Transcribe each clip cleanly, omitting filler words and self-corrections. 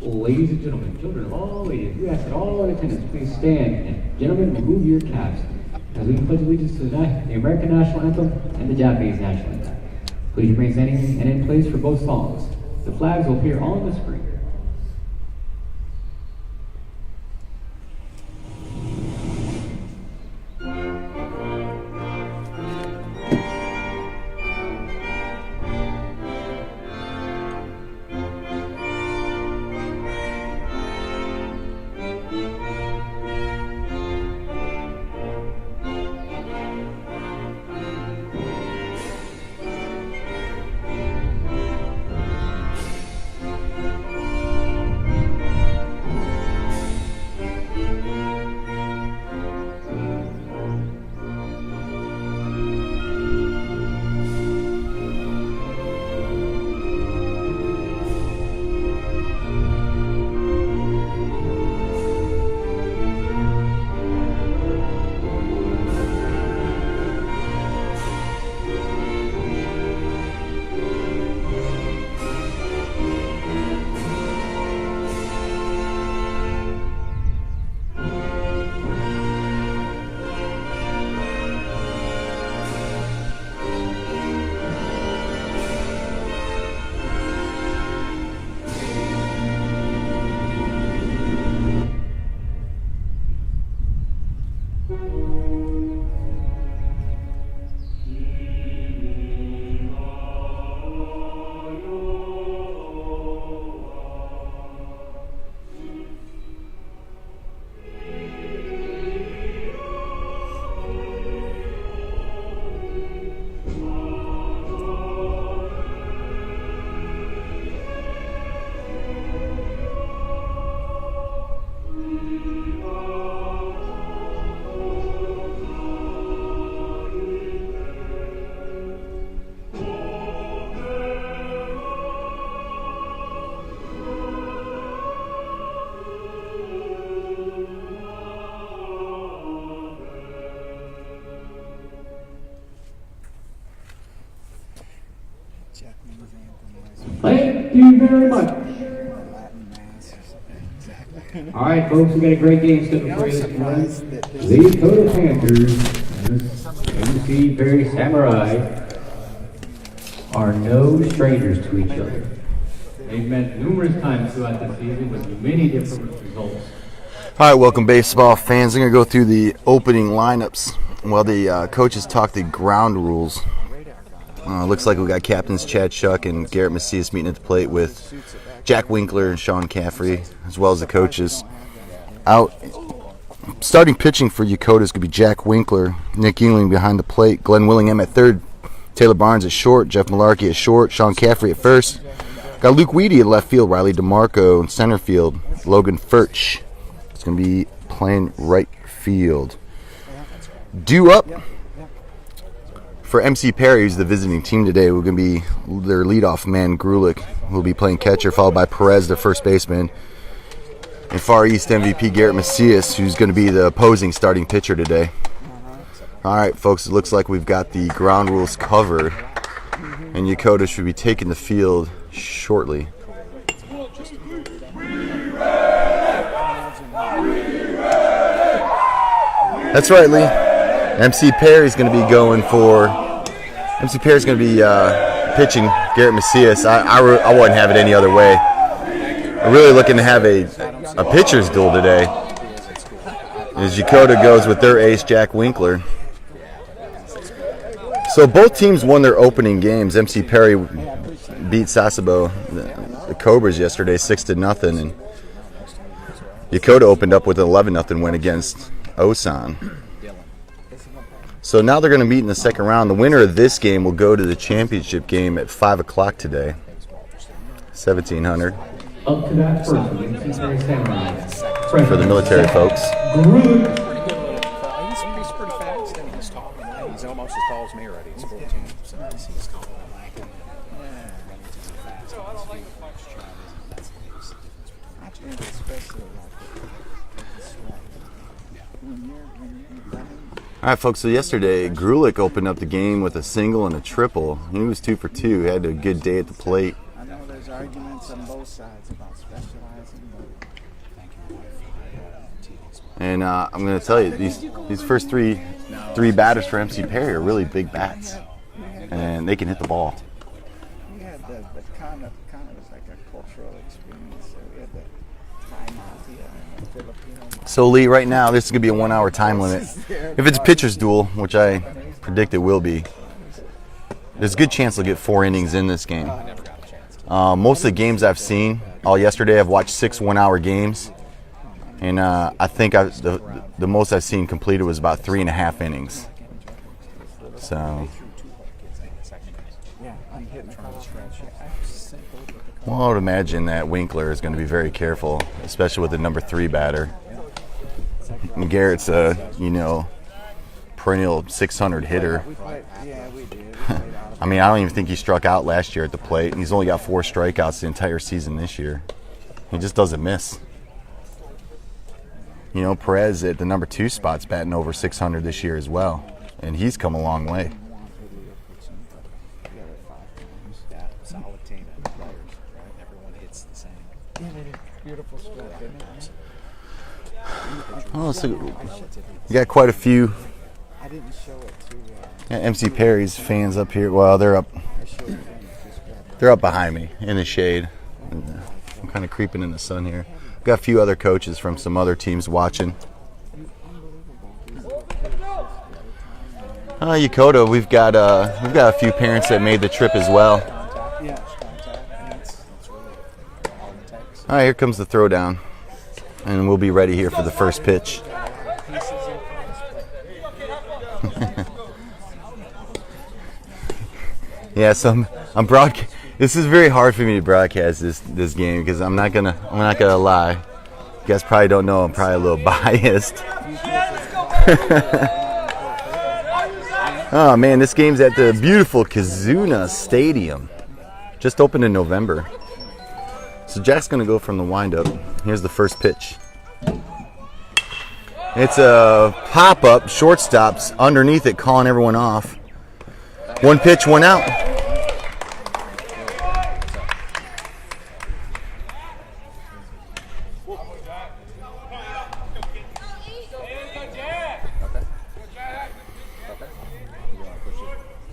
Ladies and gentlemen, children of all ages, we ask that all in attendance please stand, and gentlemen, remove your caps as we pledge allegiance to the American National Anthem and the Japanese National Anthem. Please remain standing and in place for both songs. The flags will appear on the screen. Thank you very much. All right, folks, we got a great game set before you this morning. The Yokota Panthers and MCP Samurai are no strangers to each other. They've met numerous times throughout the season with many different results. All right, welcome baseball fans. I'm going to go through the opening lineups while the coaches talk the ground rules. Looks like we got captains Chad Shuck and Garrett Macias meeting at the plate with Jack Winkler and Sean Caffrey, as well as the coaches. Out starting pitching for Yokota is going to be Jack Winkler, Nick Yingling behind the plate, Glenn Willingham at third, Taylor Barnes at short, Jeff Malarkey at short, Sean Caffrey at first. Got Luke Weedy at left field, Riley DeMarco in center field, Logan Furch is going to be playing right field. Due up for MC Perry, who's the visiting team today, we're going to be their leadoff man, Grulich, who will be playing catcher, followed by Perez, their first baseman. And Far East MVP Garrett Macias, who's going to be the opposing starting pitcher today. All right, folks, it looks like we've got the ground rules covered, and Yokota should be taking the field shortly. That's right, Lee. MC Perry's going to be pitching Garrett Macias. I wouldn't have it any other way. We're really looking to have a pitcher's duel today, as Yokota goes with their ace, Jack Winkler. So both teams won their opening games. MC Perry beat Sasebo, the Cobras, yesterday 6-0, and Yokota opened up with an 11-0 win against Osan. So now they're going to meet in the second round. The winner of this game will go to the championship game at 5 o'clock today, 1700. Up to that first, for the military folks. He's pretty fast, and he's tall. He's almost as tall as me already. He's 14, so he's tall. All right, folks, so yesterday, Grulich opened up the game with a single and a triple. He was 2 for 2. He had a good day at the plate. there's arguments on both sides about specializing, but And I'm going to tell you, these first three batters for MC Perry are really big bats, and they can hit the ball. we had the kind of was like a cultural experience. So we had the Thai mafia and the Filipino. So Lee, right now this is going to be a 1 hour time limit. If it's a pitcher's duel, which I predict it will be, there's a good chance they'll get 4 innings in this game. Most of the games I've seen, all yesterday I've watched 6 1 hour games. And I think the most I've seen completed was about 3.5 innings. So, well, I would imagine that Winkler is going to be very careful, especially with the number 3 batter. And Garrett's a, perennial 600 hitter. I mean, I don't even think he struck out last year at the plate, and he's only got 4 strikeouts the entire season this year. He just doesn't miss. Perez at the number 2 spot's batting over 600 this year as well, and he's come a long way. Solid team of players, right? Everyone hits the same. Yeah, they did beautiful stroke, didn't it? Oh, so you got quite a few. I didn't show it to. MC Perry's fans up here. Well, they're up behind me in the shade. I'm kind of creeping in the sun here. Got a few other coaches from some other teams watching. Yokota, we've got a few parents that made the trip as well. All right, here comes the throwdown, and we'll be ready here for the first pitch. Yeah, so I'm broadcasting. This is very hard for me to broadcast this game because I'm not gonna lie. You guys probably don't know I'm probably a little biased. Oh man, this game's at the beautiful Kizuna Stadium. Just opened in November. So Jack's gonna go from the windup. Here's the first pitch. It's a pop-up, shortstop's underneath it, calling everyone off. 1 pitch, 1 out.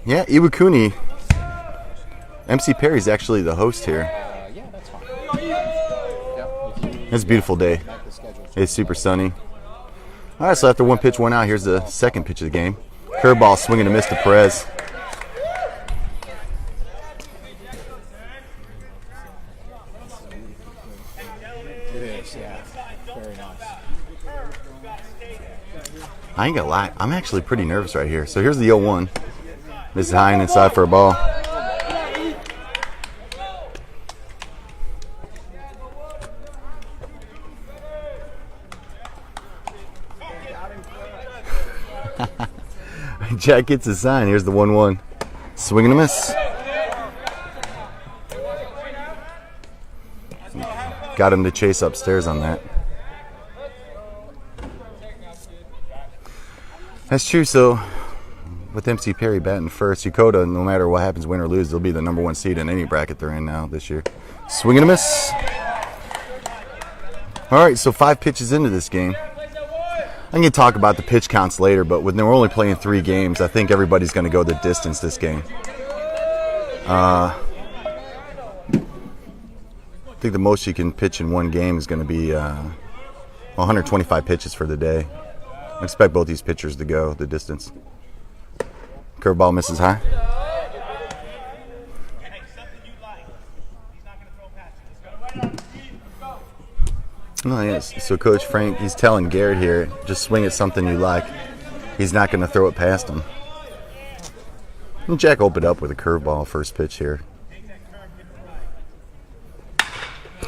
Yeah, Iwakuni. MC Perry's actually the host here. Yeah, that's fine. It's a beautiful day. It's super sunny. All right, so after 1 pitch, 1 out, here's the second pitch of the game. Curveball swinging and miss to Perez. It is, yeah. Very nice. I ain't gonna lie, I'm actually pretty nervous right here. So here's the 0-1. This is high and inside for a ball. Jack gets a sign. Here's the 1-1. Swing and a miss. Got him to chase upstairs on that. That's true. So with MC Perry batting first, Yokota, no matter what happens, win or lose, they'll be the number 1 seed in any bracket they're in now this year. Swing and a miss. All right, so 5 pitches into this game. I'm going to talk about the pitch counts later, but when they're only playing 3 games, I think everybody's going to go the distance this game. I think the most you can pitch in 1 game is going to be 125 pitches for the day. I expect both these pitchers to go the distance. Curveball misses high. Oh, yes. So Coach Frank, he's telling Garrett here, just swing at something you like. He's not going to throw it past him. And Jack opened up with a curveball first pitch here.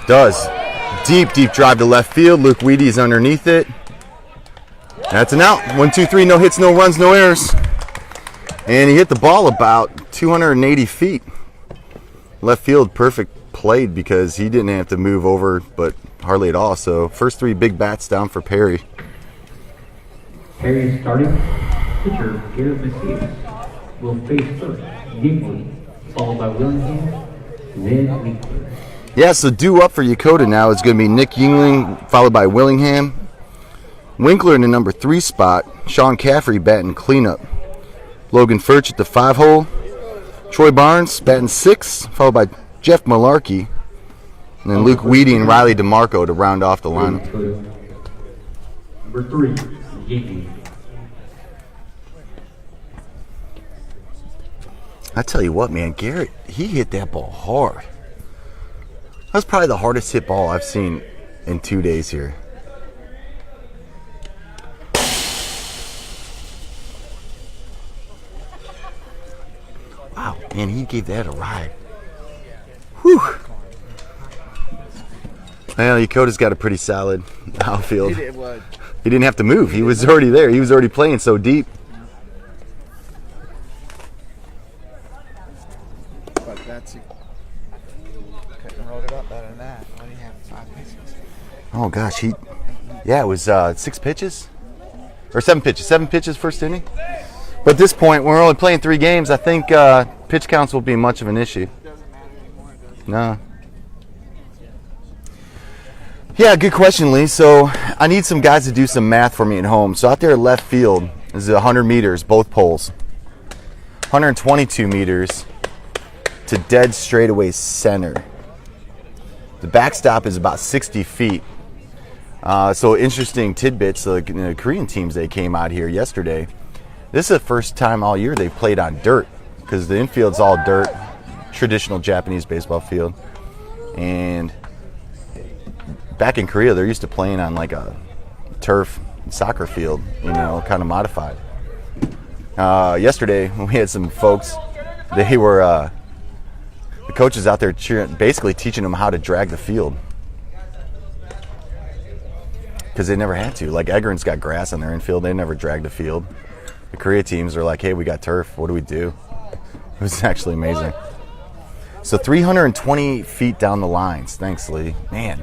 Does. Deep drive to left field. Luke Weedy's underneath it. That's an out. 1-2-3, no hits, no runs, no errors. And he hit the ball about 280 feet. Left field, perfect played because he didn't have to move over, but hardly at all. So first 3 big bats down for Perry. Perry's starting pitcher, Garrett Macias, will face first Gingley, followed by Willingham, then Winkler. Yeah, so due up for Yokota now is going to be Nick Yingling, followed by Willingham. Winkler in the number 3 spot. Sean Caffrey batting cleanup. Logan Furch at the 5-hole. Troy Barnes batting 6, followed by Jeff Malarkey. And then Luke Weedy and Riley DeMarco to round off the lineup. Number 3, Yingling. I tell you what, man, Garrett, he hit that ball hard. That's probably the hardest hit ball I've seen in 2 days here. Wow, man, he gave that a ride. Whew. Well, Yokota's got a pretty solid outfield. He didn't have to move. He was already there. He was already playing so deep. But that's couldn't roll it up better than that. What do you have? 5 pitches. Oh gosh, it was 6 pitches or 7 pitches. 7 pitches first inning. But at this point, we're only playing 3 games. I think pitch counts won't be much of an issue. Doesn't matter anymore, does it? No. Yeah, good question, Lee. So I need some guys to do some math for me at home. So out there at left field is 100 meters, both poles. 122 meters to dead straightaway center. The backstop is about 60 feet. So interesting tidbits. The Korean teams, they came out here yesterday. This is the first time all year they've played on dirt because the infield's all dirt, traditional Japanese baseball field. And back in Korea, they're used to playing on like a turf soccer field, kind of modified. Yesterday, we had some folks, they were, the coaches out there basically teaching them how to drag the field. Because they never had to. Like Egeren's got grass on their infield, they never dragged the field. The Korea teams are like, hey, we got turf, what do we do? It was actually amazing. So 320 feet down the lines. Thanks, Lee. Man.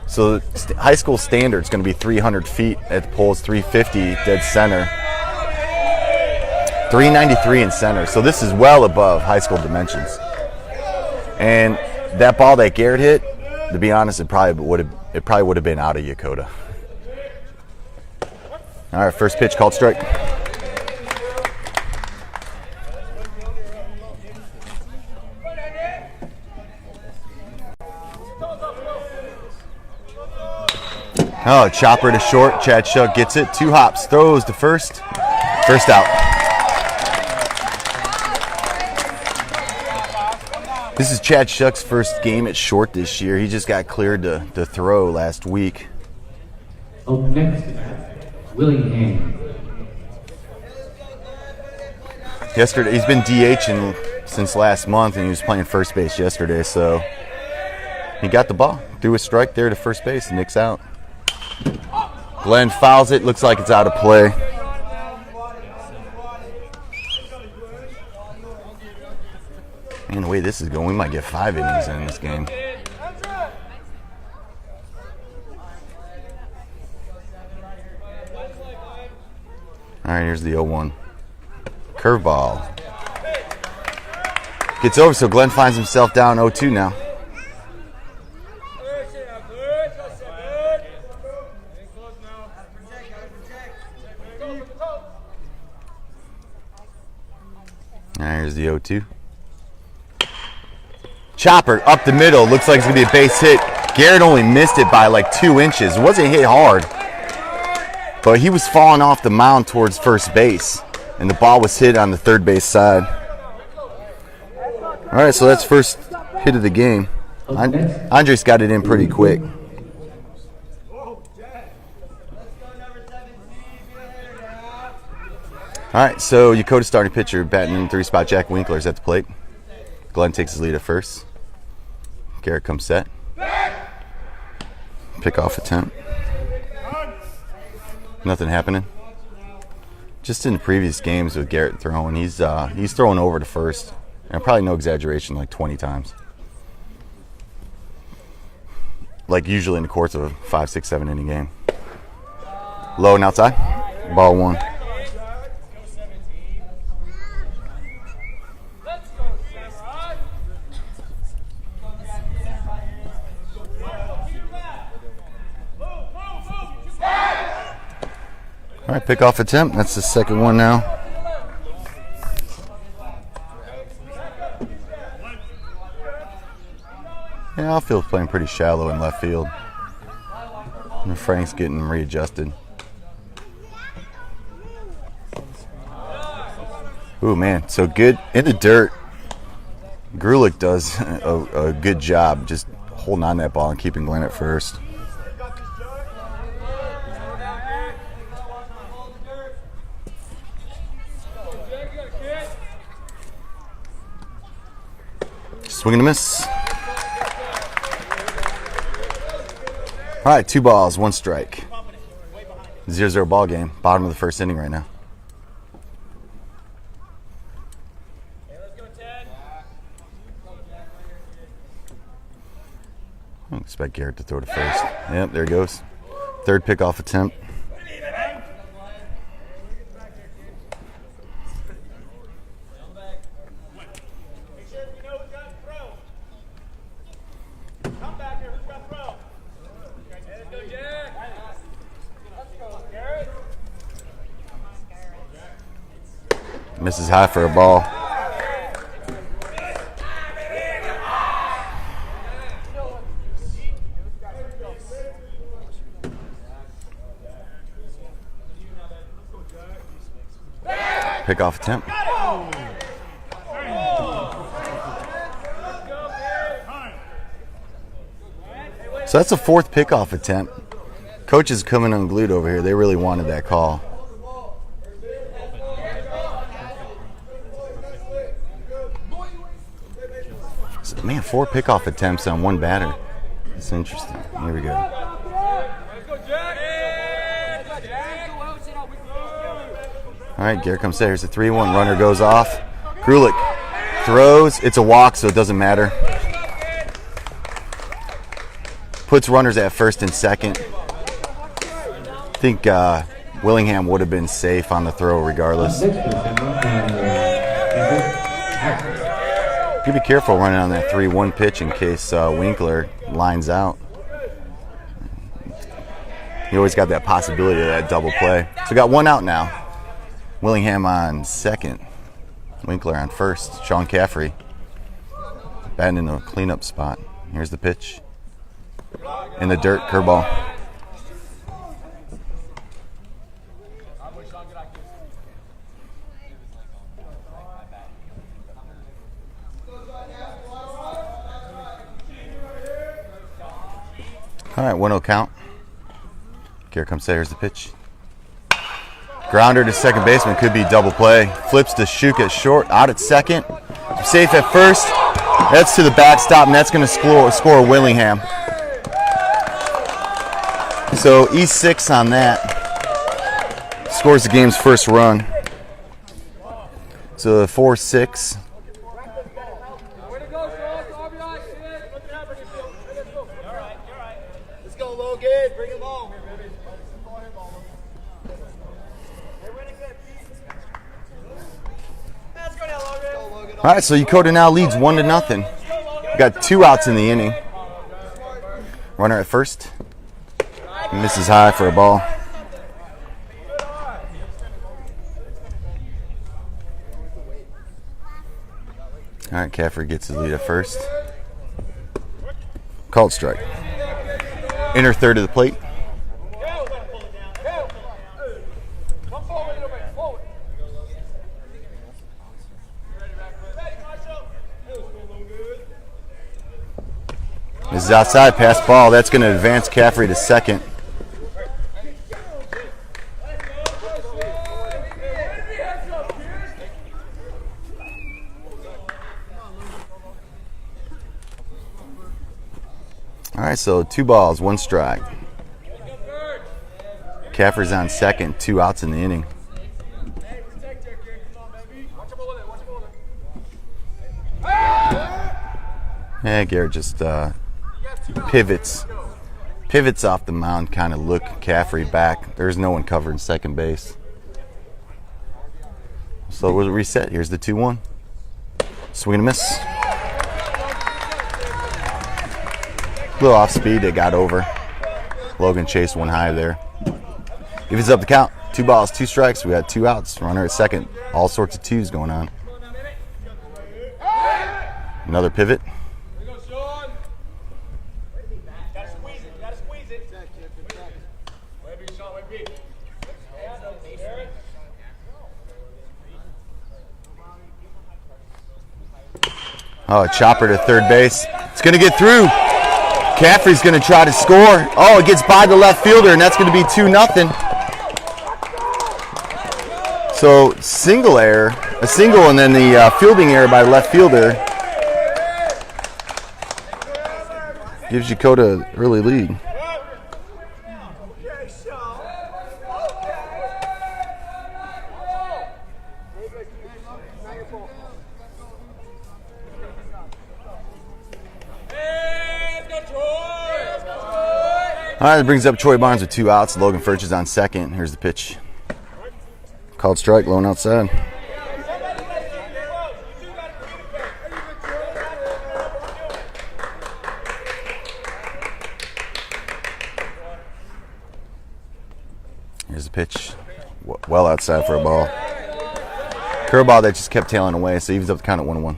So high school standard is going to be 300 feet at the poles, 350 dead center, 393 in center. So this is well above high school dimensions. And that ball that Garrett hit, to be honest, it probably would have been out of Yokota. All right, first pitch called strike. Oh, chopper to short. Chad Shuck gets it. 2 hops. Throws to first. First out. This is Chad Shuck's first game at short this year. He just got cleared to throw last week. Up next, Willingham. Yesterday, he's been DHing since last month, and he was playing first base yesterday, so he got the ball. Threw a strike there to first base. Nick's out. Glenn fouls it. Looks like it's out of play. Man, the way this is going, we might get 5 innings in this game. All right, here's the 0-1. Curveball. Gets over, so Glenn finds himself down 0-2 now. All right, here's the 0-2. Chopper up the middle. Looks like it's going to be a base hit. Garrett only missed it by like 2 inches. It wasn't hit hard, but he was falling off the mound towards first base, and the ball was hit on the third base side. All right, so that's first hit of the game. Andres got it in pretty quick. All right, so Yokota starting pitcher, batting in 3 spot, Jack Winkler's at the plate. Glenn takes his lead at first. Garrett comes set. Pickoff attempt. Nothing happening. Just in the previous games with Garrett throwing, he's throwing over to first, and probably no exaggeration, like 20 times. Like usually in the course of a 5, 6, 7 inning game. Low and outside. Ball 1. All right, pickoff attempt. That's the second one now. Yeah, outfield's playing pretty shallow in left field. And Frank's getting readjusted. Ooh, man, so good in the dirt. Grulich does a good job just holding on that ball and keeping Glenn at first. Swing and a miss. All right, 2 balls, 1 strike. 0-0 ball game. Bottom of the first inning right now. I expect Garrett to throw to first. Yep, there he goes. 3rd pickoff attempt. Misses high for a ball. Pickoff attempt. So that's the 4th pickoff attempt. Coach is coming unglued over here. They really wanted that call. Man, 4 pickoff attempts on 1 batter. That's interesting. Here we go. All right, Garrett comes there. Here's the 3-1. Runner goes off. Grulich throws. It's a walk, so it doesn't matter. Puts runners at first and second. I think Willingham would have been safe on the throw regardless. You be careful running on that 3-1 pitch in case Winkler lines out. You always got that possibility of that double play. So we got 1 out now. Willingham on second. Winkler on first. Sean Caffrey batting in a cleanup spot. Here's the pitch. In the dirt, curveball. All right, 1-0 count. Here comes here's the pitch. Grounder to second baseman, could be double play. Flips to Shuk at short, out at second. Safe at first. That's to the backstop, and that's going to score Willingham. So E6 on that. Scores the game's first run. So 4-6. All right, so Yokota now leads 1-0. We got 2 outs in the inning. Runner at first. Misses high for a ball. All right, Caffrey gets his lead at first. Called strike. Inner third of the plate. This is outside, pass ball. That's going to advance Caffrey to second. All right, so 2 balls, 1 strike. Caffrey's on second, 2 outs in the inning. Yeah, Garrett just pivots off the mound, kind of look Caffrey back. There's no one covering second base. So we'll reset. Here's the 2-1. Swing and a miss. A little off speed, it got over. Logan chased one high there. If it's up the count. 2 balls, 2 strikes. We got 2 outs. Runner at second. All sorts of twos going on. Another pivot. Oh, a chopper to third base. It's going to get through. Caffrey's going to try to score. Oh, it gets by the left fielder, and that's going to be 2-0. So single error, a single, and then the fielding error by the left fielder gives Yokota an early lead. All right, that brings up Troy Barnes with 2 outs. Logan Furch is on second. Here's the pitch. Called strike, low and outside. Here's the pitch. Well outside for a ball. Curveball that just kept tailing away, so evens up the count at 1-1.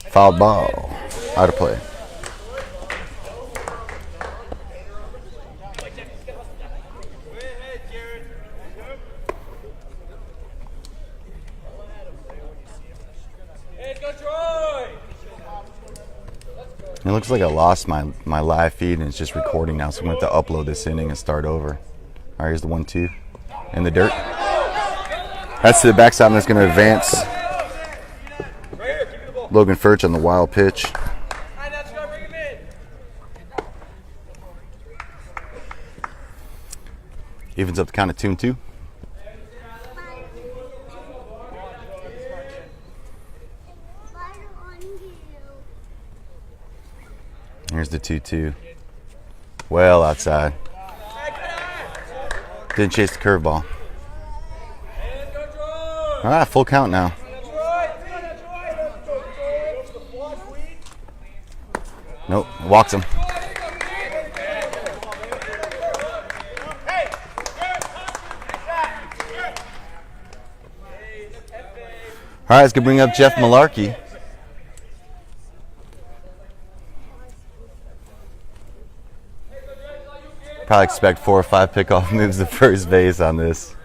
Fouled ball. Out of play. It looks like I lost my live feed and it's just recording now, so I'm going to have to upload this inning and start over. All right, here's the 1-2 in the dirt. That's to the backside, and that's going to advance. Logan Furch on the wild pitch. Evens up the count of 2-2. Here's the 2-2. Well outside. Didn't chase the curveball. All right, full count now. Nope, walks him. All right, let's go bring up Jeff Malarkey. Probably expect 4 or 5 pickoff moves to first base on this.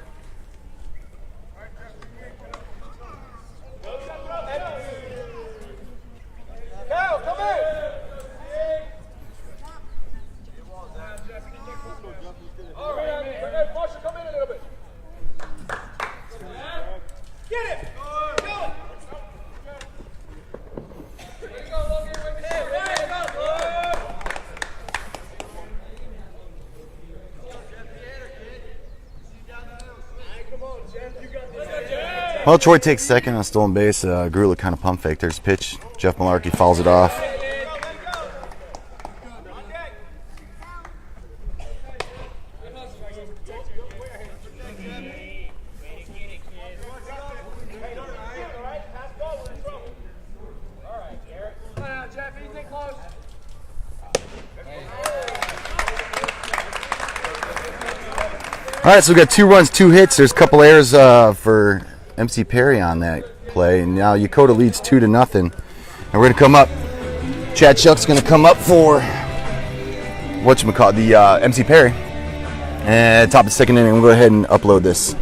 Well, Troy takes second on stolen base. Grula kind of pump fake. There's a pitch. Jeff Malarkey fouls it off. All right, so we got 2 runs, 2 hits. There's a couple errors for MC Perry on that play, and now Yokota leads 2-0. And we're gonna come up. Chad Chuck's gonna come up for whatchamacallit, the MC Perry. And top of the second inning, we'll go ahead and upload this.